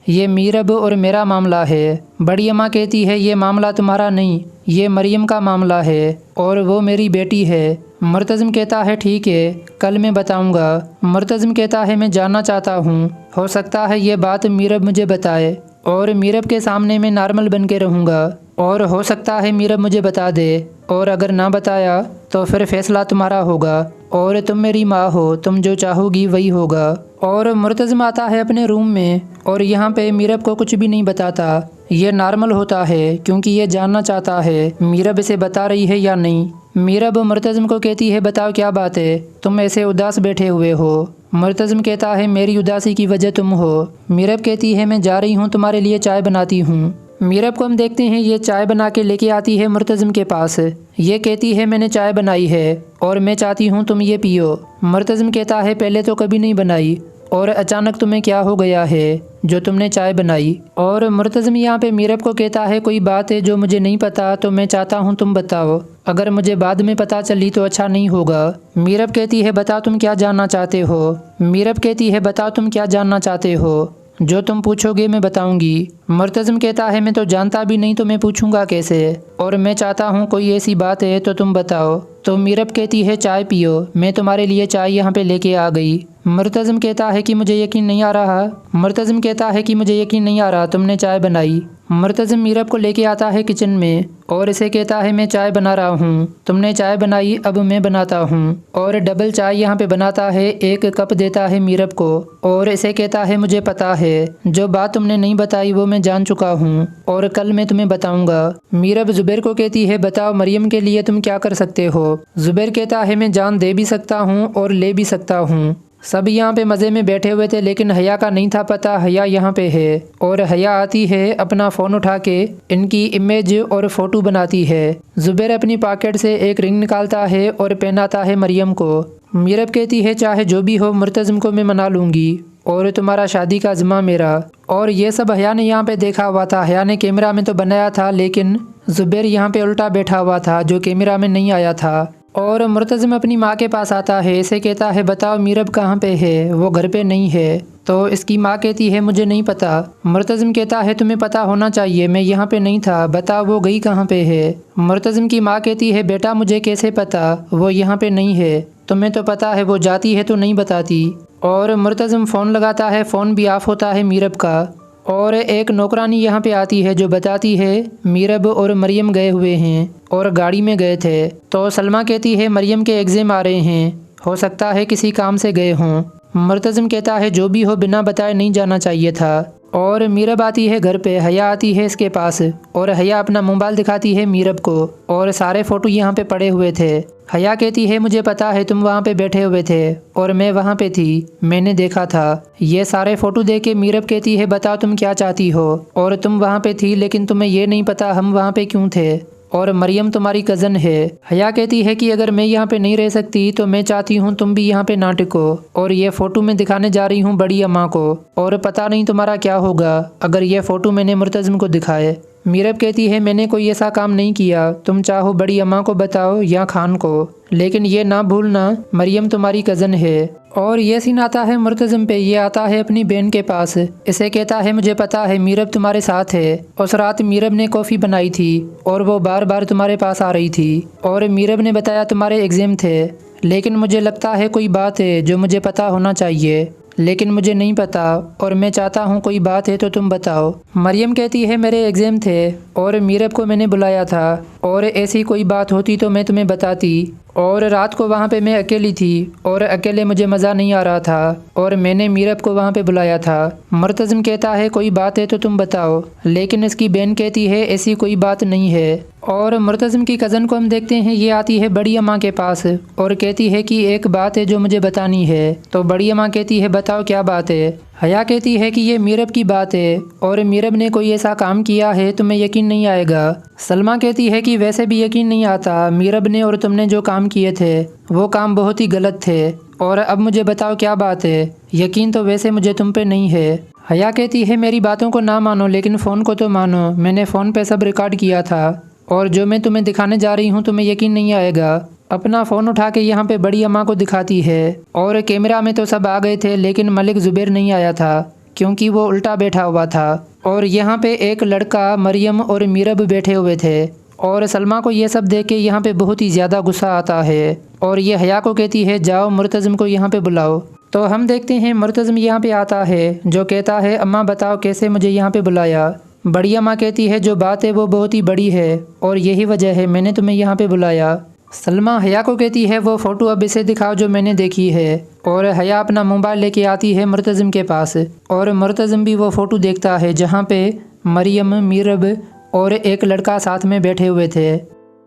ये मीरब और मेरा मामला है। बड़ी अम्मा कहती है ये मामला तुम्हारा नहीं, ये मरियम का मामला है और वो मेरी बेटी है। मुर्तज़िम कहता है ठीक है कल मैं बताऊंगा। मुर्तज़िम कहता है मैं जानना चाहता हूँ, हो सकता है ये बात मीरब मुझे बताए और मीरब के सामने मैं नॉर्मल बन के रहूँगा, और हो सकता है मीरब मुझे बता दे, और अगर ना बताया तो फिर फैसला तुम्हारा होगा और तुम मेरी माँ हो, तुम जो चाहोगी वही होगा। और मुर्तज़िम आता है अपने रूम में और यहाँ पे मीरब को कुछ भी नहीं बताता। ये नॉर्मल होता है क्योंकि ये जानना चाहता है मीरब इसे बता रही है या नहीं। मीरब मुर्तज़िम को कहती है बताओ क्या बात है, तुम ऐसे उदास बैठे हुए हो। मुर्तज़िम कहता है मेरी उदासी की वजह तुम हो। मीरब कहती है मैं जा रही हूँ तुम्हारे लिए चाय बनाती हूँ। मीरब को हम देखते हैं ये चाय बना के लेके आती है मुर्तज़िम के पास। ये कहती है मैंने चाय बनाई है और मैं चाहती हूँ तुम ये पियो। मुर्तज़िम कहता है पहले तो कभी नहीं बनाई और अचानक तुम्हें क्या हो गया है जो तुमने चाय बनाई। और मुर्तज़िम यहाँ पे मीरब को कहता है कोई बात है जो मुझे नहीं पता तो मैं चाहता हूँ तुम बताओ, अगर मुझे बाद में पता चली तो अच्छा नहीं होगा। मीरब कहती है बताओ तुम क्या जानना चाहते हो। मीरब कहती है बताओ तुम क्या जानना चाहते हो, जो तुम पूछोगे मैं बताऊंगी। मुर्तज़िम कहता है मैं तो जानता भी नहीं तो मैं पूछूंगा कैसे, और मैं चाहता हूँ कोई ऐसी बात है तो तुम बताओ। तो मीरब कहती है चाय पियो, मैं तुम्हारे लिए चाय यहाँ पे लेके आ गई। मुर्तज़िम कहता है कि मुझे यकीन नहीं आ रहा। मुर्तज़िम कहता है कि मुझे यकीन नहीं आ रहा तुमने चाय बनाई। मुर्तज़िम मीरब को लेके आता है किचन में और इसे कहता है मैं चाय बना रहा हूँ, तुमने चाय बनाई अब मैं बनाता हूँ। और डबल चाय यहाँ पे बनाता है, 1 कप देता है मीरब को और इसे कहता है मुझे पता है जो बात तुमने नहीं बताई वो मैं जान चुका हूँ और कल मैं तुम्हें बताऊंगा। मीरब ज़ुबैर को कहती है बताओ मरियम के लिए तुम क्या कर सकते हो। ज़ुबैर कहता है मैं जान दे भी सकता हूँ और ले भी सकता हूँ। सब यहाँ पे मज़े में बैठे हुए थे लेकिन हया का नहीं था पता हया यहाँ पे है, और हया आती है अपना फ़ोन उठा के इनकी इमेज और फ़ोटो बनाती है। ज़ुबैर अपनी पॉकेट से एक रिंग निकालता है और पहनाता है मरियम को। मीरब कहती है चाहे जो भी हो मुर्तज़िम को मैं मना लूँगी और तुम्हारा शादी का ज़िम्मा मेरा। और ये सब हया ने यहाँ पे देखा हुआ था। हया ने कैमरा में तो बनाया था, लेकिन ज़ुबैर यहाँ पे उल्टा बैठा हुआ था जो कैमरा में नहीं आया था। और मुर्तज़िम अपनी माँ के पास आता है, इसे कहता है बताओ मीरब कहाँ पे है, वो घर पे नहीं है। तो इसकी माँ कहती है मुझे नहीं पता। मुर्तज़िम कहता है तुम्हें पता होना चाहिए, मैं यहाँ पे नहीं था, बताओ वो गई कहाँ पे है। मुर्तज़िम की माँ कहती है बेटा मुझे कैसे पता, वो यहाँ पे नहीं है, तुम्हें तो पता है वो जाती है तो नहीं बताती। और मुर्तज़िम फ़ोन लगाता है, फ़ोन भी ऑफ होता है मीरब का। और एक नौकरानी यहाँ पे आती है जो बताती है मीरब और मरियम गए हुए हैं और गाड़ी में गए थे। तो सलमा कहती है मरियम के एग्ज़ाम आ रहे हैं, हो सकता है किसी काम से गए हों। मुर्तज़िम कहता है जो भी हो बिना बताए नहीं जाना चाहिए था। और मीरब आती है घर पे, हया आती है इसके पास और हया अपना मोबाइल दिखाती है मीरब को और सारे फ़ोटो यहाँ पे पड़े हुए थे। हया कहती है मुझे पता है तुम वहाँ पे बैठे हुए थे और मैं वहाँ पे थी, मैंने देखा था। ये सारे फ़ोटो देख के मीरब कहती है बताओ तुम क्या चाहती हो, और तुम वहाँ पे थी लेकिन तुम्हें ये नहीं पता हम वहाँ पे क्यों थे, और मरियम तुम्हारी कज़न है। हया कहती है कि अगर मैं यहाँ पे नहीं रह सकती तो मैं चाहती हूँ तुम भी यहाँ पे ना टिको, और ये फ़ोटो मैं दिखाने जा रही हूँ बड़ी अम्मा को, और पता नहीं तुम्हारा क्या होगा अगर ये फ़ोटो मैंने मुर्तज़िम को दिखाए। मीरब कहती है मैंने कोई ऐसा काम नहीं किया, तुम चाहो बड़ी अम्मा को बताओ या खान को, लेकिन ये ना भूलना मरियम तुम्हारी कज़न है। और ये सीन आता है मुर्तज़िम पे, ये आता है अपनी बहन के पास, इसे कहता है मुझे पता है मीरब तुम्हारे साथ है, उस रात मीरब ने कॉफ़ी बनाई थी और वो बार बार तुम्हारे पास आ रही थी, और मीरब ने बताया तुम्हारे एग्ज़ाम थे, लेकिन मुझे लगता है कोई बात है जो मुझे पता होना चाहिए, लेकिन मुझे नहीं पता और मैं चाहता हूँ कोई बात है तो तुम बताओ। मरियम कहती है मेरे एग्ज़ाम थे और मीरब को मैंने बुलाया था, और ऐसी कोई बात होती तो मैं तुम्हें बताती, और रात को वहाँ पे मैं अकेली थी और अकेले मुझे मज़ा नहीं आ रहा था और मैंने मीरब को वहाँ पे बुलाया था। मुर्तज़िम कहता है कोई बात है तो तुम बताओ, लेकिन इसकी बहन कहती है ऐसी कोई बात नहीं है। और मुर्तज़िम की कज़न को हम देखते हैं, ये आती है बड़ी अम्मा के पास और कहती है कि एक बात है जो मुझे बतानी है। तो बड़ी अम्मा कहती है बताओ क्या बात है। हया कहती है कि ये मीरब की बात है और मीरब ने कोई ऐसा काम किया है तुम्हें यकीन नहीं आएगा। सलमा कहती है कि वैसे भी यकीन नहीं आता, मीरब ने और तुमने जो काम किए थे वो काम बहुत ही गलत थे, और अब मुझे बताओ क्या बात है, यकीन तो वैसे मुझे तुम पे नहीं है। हया कहती है मेरी बातों को ना मानो लेकिन फ़ोन को तो मानो, मैंने फ़ोन पे सब रिकॉर्ड किया था और जो मैं तुम्हें दिखाने जा रही हूँ तुम्हें यकीन नहीं आएगा। अपना फ़ोन उठा के यहाँ पे बड़ी अम्मा को दिखाती है, और कैमरा में तो सब आ गए थे लेकिन मलिक ज़ुबैर नहीं आया था क्योंकि वो उल्टा बैठा हुआ था, और यहाँ पे एक लड़का मरियम और मीरब बैठे हुए थे। और सलमा को ये सब देख के यहाँ पे बहुत ही ज़्यादा गुस्सा आता है और ये हया को कहती है जाओ मुर्तज़िम को यहाँ पे बुलाओ। तो हम देखते हैं मुर्तज़िम यहाँ पे आता है जो कहता है अम्मा बताओ कैसे मुझे यहाँ पे बुलाया। बड़ी अम्मा कहती है जो बात है वो बहुत ही बड़ी है और यही वजह है मैंने तुम्हें यहाँ पे बुलाया। सलमा हया को कहती है वो फ़ोटो अब इसे दिखाओ जो मैंने देखी है, और हया अपना मोबाइल लेके आती है मुर्तज़िम के पास, और मुर्तज़िम भी वो फ़ोटो देखता है जहाँ पे मरियम, मीरब और एक लड़का साथ में बैठे हुए थे।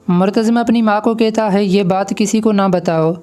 मुर्तज़िम अपनी माँ को कहता है ये बात किसी को ना बताओ।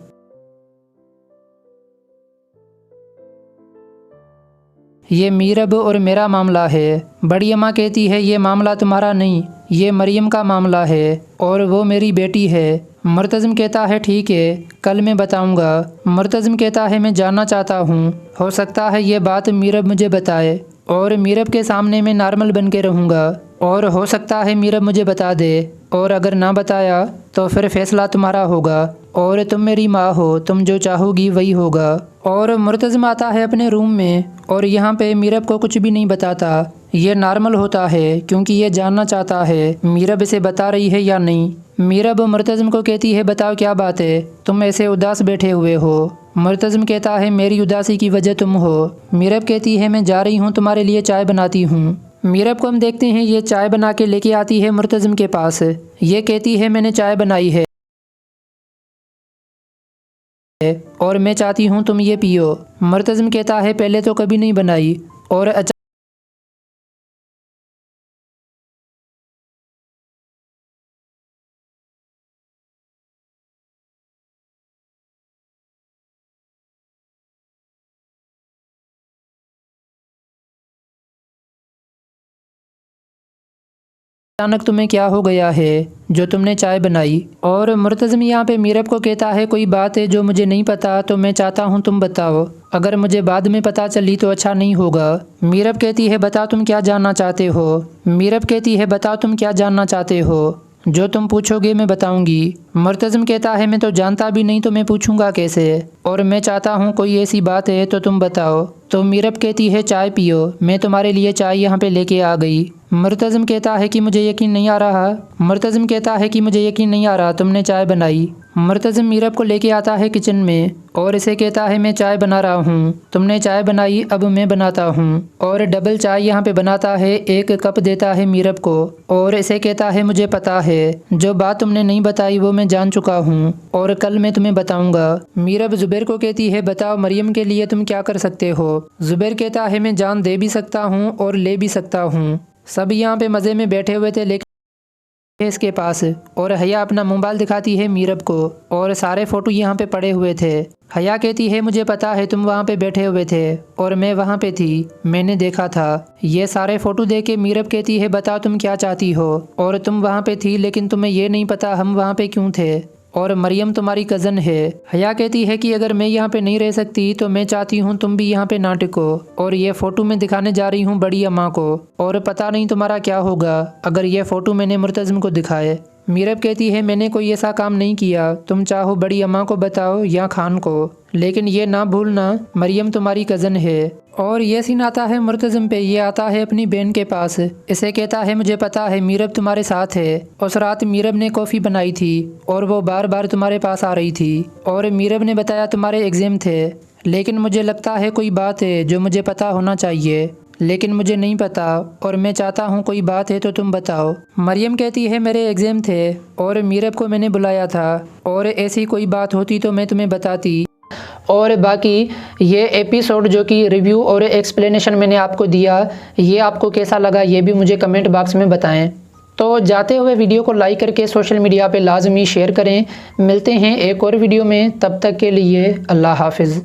ये मीरब और मेरा मामला है। बड़ी अम्मा कहती है ये मामला तुम्हारा नहीं, ये मरियम का मामला है और वो मेरी बेटी है। मुर्तज़िम कहता है ठीक है कल मैं बताऊंगा। मुर्तज़िम कहता है मैं जानना चाहता हूँ, हो सकता है ये बात मीरब मुझे बताए और मीरब के सामने मैं नॉर्मल बन के रहूँगा, और हो सकता है मीरब मुझे बता दे, और अगर ना बताया तो फिर फैसला तुम्हारा होगा और तुम मेरी माँ हो, तुम जो चाहोगी वही होगा। और मुर्तज़िम आता है अपने रूम में और यहाँ पे मीरब को कुछ भी नहीं बताता। ये नॉर्मल होता है क्योंकि ये जानना चाहता है मीरब इसे बता रही है या नहीं। मीरब मुर्तज़िम को कहती है बताओ क्या बात है, तुम ऐसे उदास बैठे हुए हो। मुर्तज़िम कहता है मेरी उदासी की वजह तुम हो। मीरब कहती है मैं जा रही हूँ तुम्हारे लिए चाय बनाती हूँ। मीरब को हम देखते हैं ये चाय बना के लेके आती है मुर्तज़िम के पास। ये कहती है मैंने चाय बनाई है और मैं चाहती हूँ तुम ये पियो। मुर्तज़िम कहता है पहले तो कभी नहीं बनाई, और अचानक तुम्हें क्या हो गया है जो तुमने चाय बनाई? और मुर्तज़म यहाँ पे मीरब को कहता है कोई बात है जो मुझे नहीं पता तो मैं चाहता हूँ तुम बताओ, अगर मुझे बाद में पता चली तो अच्छा नहीं होगा। मीरब कहती है बता तुम क्या जानना चाहते हो? मीरब कहती है बता तुम क्या जानना चाहते हो? जो तुम पूछोगे मैं बताऊंगी। मुर्तज़म कहता है मैं तो जानता भी नहीं तो मैं पूछूंगा कैसे, और मैं चाहता हूँ कोई ऐसी बात है तो तुम बताओ। तो मीरब कहती है चाय पियो, मैं तुम्हारे लिए चाय यहाँ पे लेके आ गई। मुर्तज़म कहता है कि मुझे यकीन नहीं आ रहा। मुर्तज़म कहता है कि मुझे यकीन नहीं आ रहा तुमने चाय बनाई। मुर्तज़म मीरब को लेके आता है किचन में और इसे कहता है मैं चाय बना रहा हूँ, तुमने चाय बनाई अब मैं बनाता हूँ। और डबल चाय यहाँ पे बनाता है, 1 कप देता है मीरब को और इसे कहता है मुझे पता है जो बात तुमने नहीं बताई वो मैं जान चुका हूँ और कल मैं तुम्हें बताऊंगा। मीरब ज़ुबैर को कहती है बताओ मरियम के लिए तुम क्या कर सकते हो? ज़ुबैर कहता है मैं जान दे भी सकता हूँ और ले भी सकता हूँ। सब यहाँ पे मज़े में बैठे हुए थे लेकिन इसके पास, और हया अपना मोबाइल दिखाती है मीरब को और सारे फ़ोटो यहाँ पे पड़े हुए थे। हया कहती है मुझे पता है तुम वहाँ पे बैठे हुए थे और मैं वहाँ पे थी, मैंने देखा था। ये सारे फ़ोटो देख के मीरब कहती है बताओ तुम क्या चाहती हो? और तुम वहाँ पे थी लेकिन तुम्हें ये नहीं पता हम वहाँ पे क्यों थे, और मरियम तुम्हारी कज़न है। हया कहती है कि अगर मैं यहाँ पे नहीं रह सकती तो मैं चाहती हूँ तुम भी यहाँ पे ना टिको, और ये फ़ोटो मैं दिखाने जा रही हूँ बड़ी अम्मा को, और पता नहीं तुम्हारा क्या होगा अगर ये फ़ोटो मैंने मुर्तज़म को दिखाए। मीरब कहती है मैंने कोई ऐसा काम नहीं किया, तुम चाहो बड़ी अम्मा को बताओ या खान को, लेकिन ये ना भूलना मरियम तुम्हारी कज़न है। और ये सीन आता है मुर्तज़म पे, ये आता है अपनी बहन के पास, इसे कहता है मुझे पता है मीरब तुम्हारे साथ है। उस रात मीरब ने कॉफ़ी बनाई थी और वो बार बार तुम्हारे पास आ रही थी, और मीरब ने बताया तुम्हारे एग्ज़ाम थे, लेकिन मुझे लगता है कोई बात है जो मुझे पता होना चाहिए लेकिन मुझे नहीं पता, और मैं चाहता हूँ कोई बात है तो तुम बताओ। मरियम कहती है मेरे एग्ज़ाम थे और मीरब को मैंने बुलाया था, और ऐसी कोई बात होती तो मैं तुम्हें बताती। और बाकी ये एपिसोड जो कि रिव्यू और एक्सप्लेनेशन मैंने आपको दिया, ये आपको कैसा लगा ये भी मुझे कमेंट बॉक्स में बताएं। तो जाते हुए वीडियो को लाइक करके सोशल मीडिया पे लाजमी शेयर करें। मिलते हैं एक और वीडियो में, तब तक के लिए अल्लाह हाफिज़।